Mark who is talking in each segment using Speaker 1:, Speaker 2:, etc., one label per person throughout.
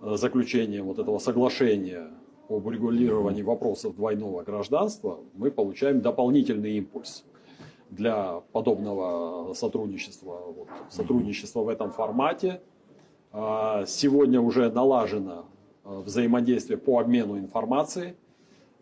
Speaker 1: заключением вот этого соглашения об урегулировании вопросов двойного гражданства мы получаем дополнительный импульс для подобного сотрудничества. Вот, сотрудничество в этом формате. Сегодня уже налажено взаимодействие по обмену информацией.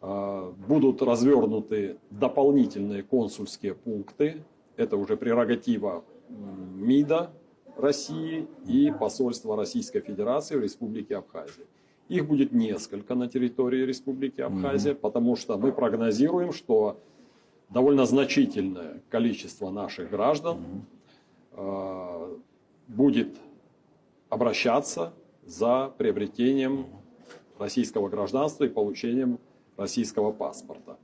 Speaker 1: Будут развернуты дополнительные консульские пункты. Это уже прерогатива МИДа России и посольства Российской Федерации в Республике Абхазия. Их будет несколько на территории Республики Абхазия, потому что мы прогнозируем, что довольно значительное количество наших граждан будет обращаться за приобретением российского гражданства и получением российского паспорта.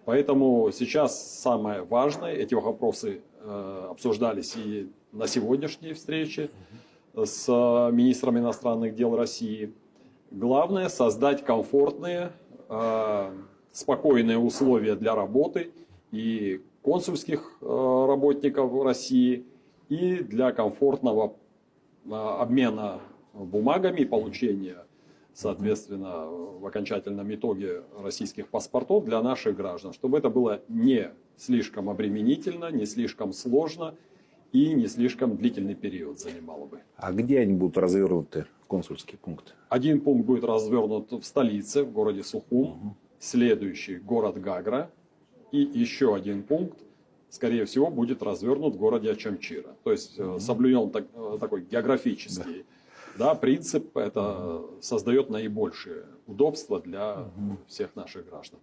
Speaker 1: Поэтому сейчас самое важное, эти вопросы обсуждались и на сегодняшней встрече с министром иностранных дел России. Главное создать комфортные, спокойные условия для работы и консульских работников России, и для комфортного обмена бумагами и получения, соответственно, в окончательном итоге российских паспортов для наших граждан, чтобы это было не слишком обременительно, не слишком сложно и не слишком длительный период занимало бы.
Speaker 2: А где они будут развернуты, консульские пункты?
Speaker 1: Один пункт будет развернут в столице, в городе Сухум, следующий город Гагра, и еще один пункт, скорее всего, будет развернут в городе Ачамчира. То есть соблюден такой географический принцип, это создает наибольшее удобство для всех наших граждан.